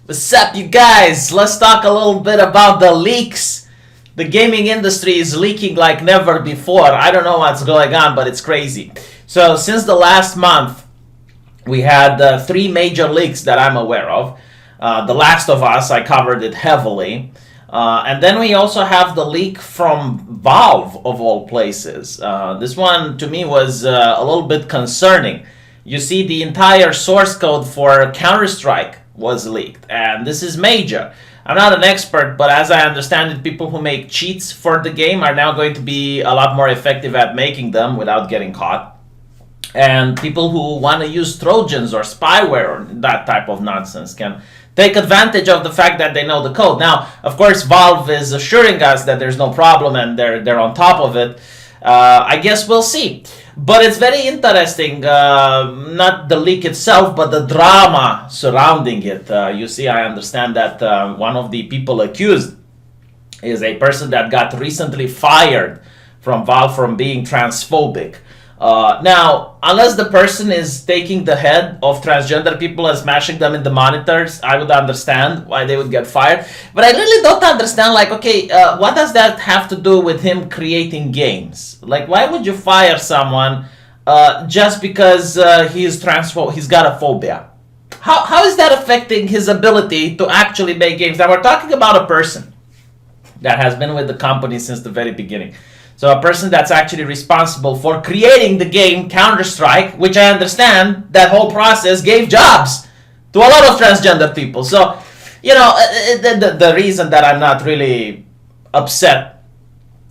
What's up, you guys? Let's talk a little bit about the leaks. The gaming industry is leaking like never before. I don't know what's going on, but it's crazy. So, since the last month, we had three major leaks that I'm aware of. The Last of Us, I covered it heavily. And then we also have the leak from Valve, of all places. This one, to me, was a little bit concerning. You see, the entire source code for Counter-Strike was leaked, and this is major. I'm not an expert, but as I understand it, people who make cheats for the game are now going to be a lot more effective at making them without getting caught. And people who want to use Trojans or spyware or that type of nonsense can take advantage of the fact that they know the code. Now, of course, Valve is assuring us that there's no problem and they're on top of it. I guess we'll see. But it's very interesting, not the leak itself, but the drama surrounding it. You see, I understand that one of the people accused is a person that got recently fired from Valve from being transphobic. Now, unless the person is taking the head of transgender people and smashing them in the monitors, I would understand why they would get fired. But I really don't understand, like, okay, what does that have to do with him creating games? Like, why would you fire someone just because he's got a phobia? How is that affecting his ability to actually make games? Now, we're talking about a person that has been with the company since the very beginning. So a person that's actually responsible for creating the game Counter-Strike, which I understand that whole process gave jobs to a lot of transgender people. So, you know, the reason that I'm not really upset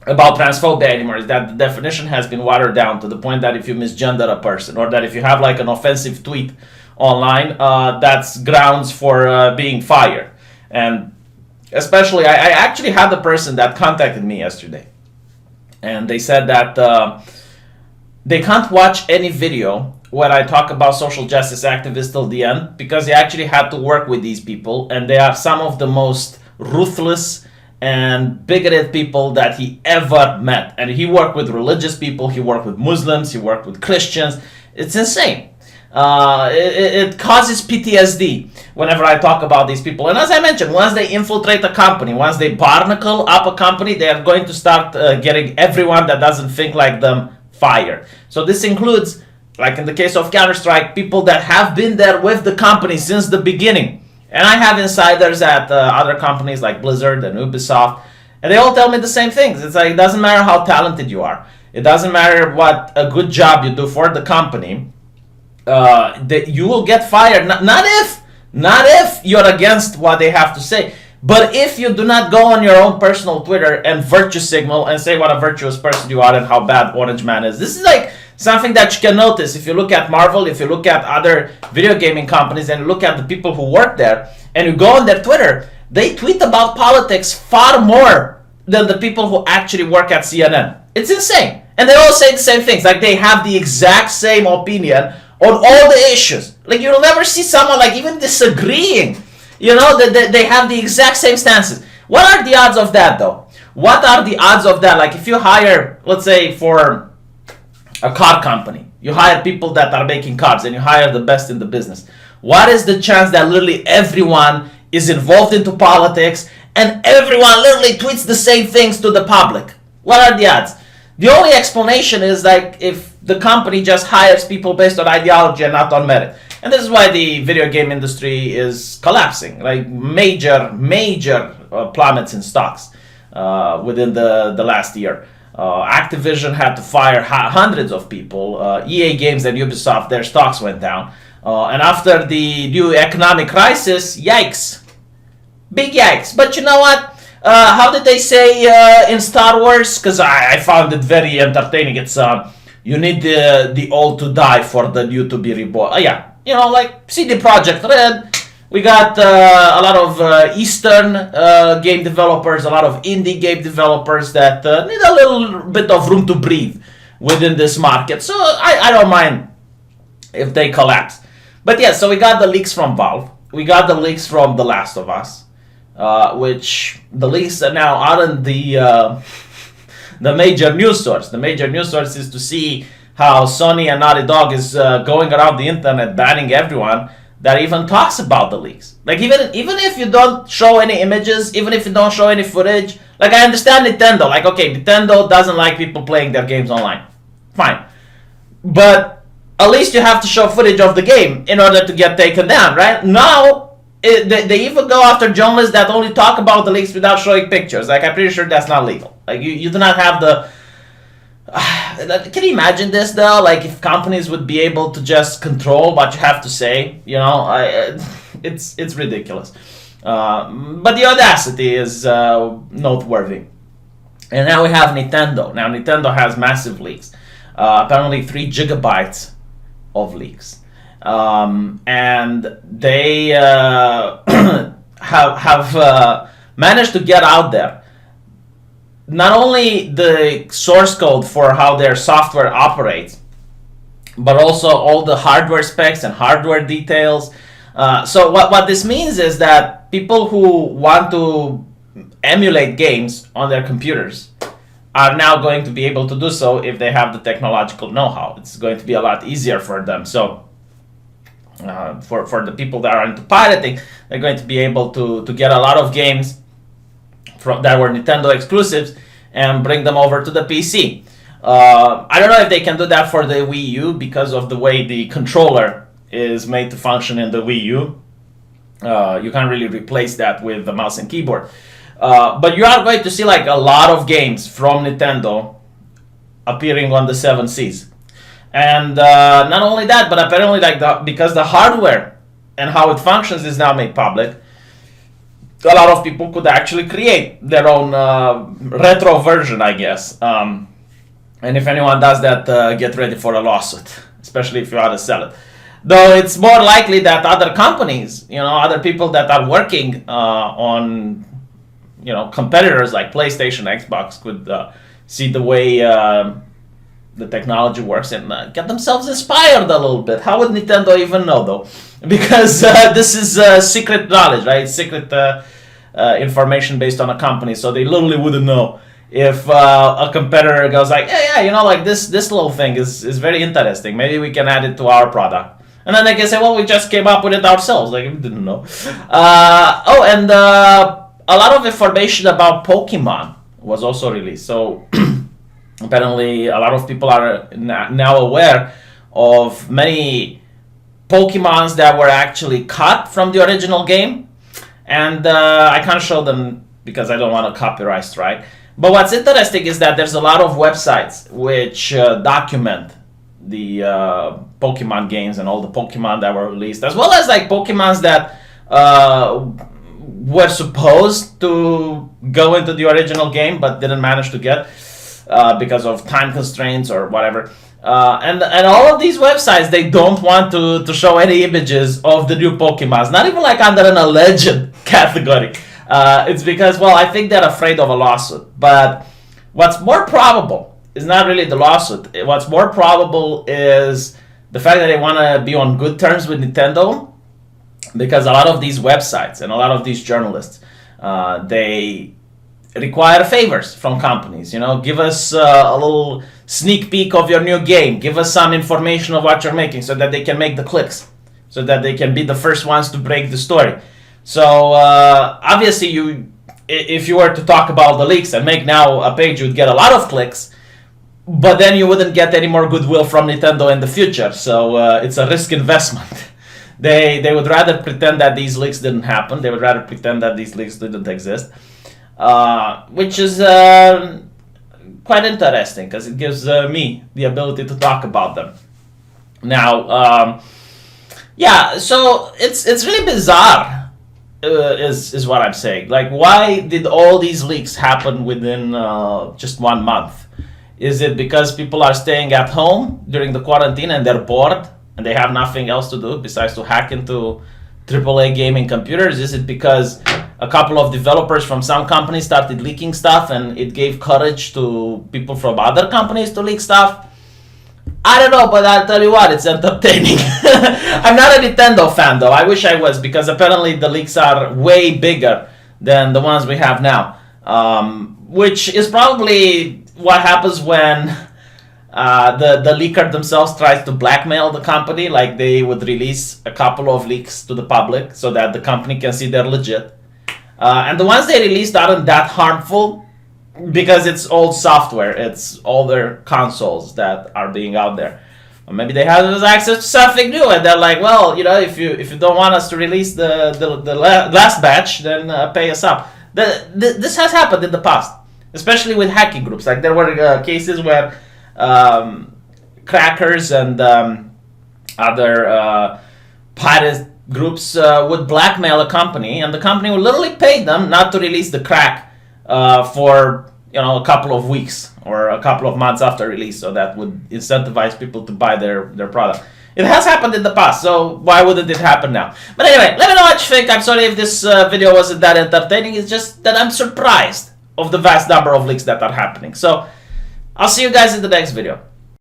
about transphobia anymore is that the definition has been watered down to the point that if you misgender a person or that if you have like an offensive tweet online, that's grounds for being fired. And especially, I actually had the person that contacted me yesterday. And they said that they can't watch any video where I talk about social justice activists till the end because they actually had to work with these people, and they are some of the most ruthless and bigoted people that he ever met. And he worked with religious people, he worked with Muslims, he worked with Christians. It's insane. It causes PTSD whenever I talk about these people. And as I mentioned, once they infiltrate a company, once they barnacle up a company, they are going to start getting everyone that doesn't think like them fired. So this includes, like in the case of Counter-Strike, people that have been there with the company since the beginning. And I have insiders at other companies like Blizzard and Ubisoft, and they all tell me the same things. It's like, it doesn't matter how talented you are. It doesn't matter what a good job you do for the company. That you will get fired. Not if you're against what they have to say, but if you do not go on your own personal Twitter and virtue signal and say what a virtuous person you are and how bad Orange Man is. This is like something that you can notice if you look at Marvel, if you look at other video gaming companies and look at the people who work there and you go on their Twitter, they tweet about politics far more than the people who actually work at CNN. It's insane. And they all say the same things, like they have the exact same opinion on all the issues. Like, you'll never see someone like even disagreeing. You know, they have the exact same stances. What are the odds of that, though? What are the odds of that? Like, if you hire, let's say, for a car company, you hire people that are making cars and you hire the best in the business. What is the chance that literally everyone is involved into politics and everyone literally tweets the same things to the public? What are the odds? The only explanation is like if the company just hires people based on ideology and not on merit. And this is why the video game industry is collapsing. Like major plummets in stocks within the last year. Activision had to fire hundreds of people. EA Games and Ubisoft, their stocks went down. And after the new economic crisis, yikes. Big yikes. But you know what? How did they say in Star Wars? Because I found it very entertaining. It's you need the old to die for the new to be reborn. Yeah, you know, like CD Projekt Red. We got a lot of Eastern game developers, a lot of indie game developers that need a little bit of room to breathe within this market. So I don't mind if they collapse. But yeah, so we got the leaks from Valve. We got the leaks from The Last of Us. Which the leaks are now out in the major news source. The major news source is to see how Sony and Naughty Dog is going around the internet banning everyone that even talks about the leaks. Like even if you don't show any images, even if you don't show any footage, like I understand Nintendo. Like okay, Nintendo doesn't like people playing their games online. Fine. But at least you have to show footage of the game in order to get taken down, right? Now, they even go after journalists that only talk about the leaks without showing pictures. Like, I'm pretty sure that's not legal. Like, you do not have the... Can you imagine this, though? Like, if companies would be able to just control what you have to say, you know? It's ridiculous. But the audacity is noteworthy. And now we have Nintendo. Now, Nintendo has massive leaks. Apparently 3 gigabytes of leaks, and they have managed to get out there not only the source code for how their software operates, but also all the hardware specs and hardware details. So what this means is that people who want to emulate games on their computers are now going to be able to do so if they have the technological know-how. It's going to be a lot easier for them. So for the people that are into pirating, they're going to be able to get a lot of games that were Nintendo exclusives and bring them over to the PC. I don't know if they can do that for the Wii U because of the way the controller is made to function in the Wii U. You can't really replace that with the mouse and keyboard. But you are going to see like a lot of games from Nintendo appearing on the 7 Seas. And not only that, but apparently because the hardware and how it functions is now made public, a lot of people could actually create their own retro version, I guess. And if anyone does that, get ready for a lawsuit, especially if you want to sell it. Though it's more likely that other companies, other people that are working on competitors like PlayStation, Xbox could see the way the technology works and get themselves inspired a little bit. How would Nintendo even know, though? Because this is secret knowledge, right? Secret information based on a company, so they literally wouldn't know if a competitor goes like, like this little thing is very interesting. Maybe we can add it to our product. And then they can say, well, we just came up with it ourselves. Like, we didn't know. A lot of information about Pokemon was also released. So apparently a lot of people are now aware of many Pokemons that were actually cut from the original game. And I can't show them because I don't want a copyright strike. But what's interesting is that there's a lot of websites which document the Pokemon games and all the Pokemon that were released, as well as like Pokemons that were supposed to go into the original game but didn't manage to get because of time constraints or whatever. And all of these websites, they don't want to show any images of the new Pokemons, not even like under an alleged category. It's because, well, I think they're afraid of a lawsuit. But what's more probable is not really the lawsuit. What's more probable is the fact that they want to be on good terms with Nintendo, because a lot of these websites and a lot of these journalists, they require favors from companies. Give us a little sneak peek of your new game. Give us some information of what you're making so that they can make the clicks, so that they can be the first ones to break the story. So obviously, if you were to talk about the leaks and make now a page, you'd get a lot of clicks, but then you wouldn't get any more goodwill from Nintendo in the future. So it's a risk investment. They would rather pretend that these leaks didn't happen. They would rather pretend that these leaks didn't exist, which is quite interesting because it gives me the ability to talk about them. Now, so it's really bizarre, is what I'm saying. Like, why did all these leaks happen within just 1 month? Is it because people are staying at home during the quarantine and they're bored and they have nothing else to do besides to hack into AAA gaming computers? Is it because a couple of developers from some companies started leaking stuff and it gave courage to people from other companies to leak stuff? I don't know, but I'll tell you what, it's entertaining. I'm not a Nintendo fan, though. I wish I was, because apparently the leaks are way bigger than the ones we have now, which is probably what happens when the leaker themselves tries to blackmail the company, like they would release a couple of leaks to the public so that the company can see they're legit. And the ones they released aren't that harmful because it's old software. It's older consoles that are being out there. Or maybe they have access to something new, and they're like, well, if you don't want us to release the last batch, then pay us up. This has happened in the past, especially with hacking groups. Like there were cases where crackers and other pirate groups would blackmail a company, and the company would literally pay them not to release the crack for a couple of weeks or a couple of months after release, so that would incentivize people to buy their product. It has happened in the past, so why wouldn't it happen now? But anyway, let me know what you think. I'm sorry if this video wasn't that entertaining. It's just that I'm surprised of the vast number of leaks that are happening. So I'll see you guys in the next video.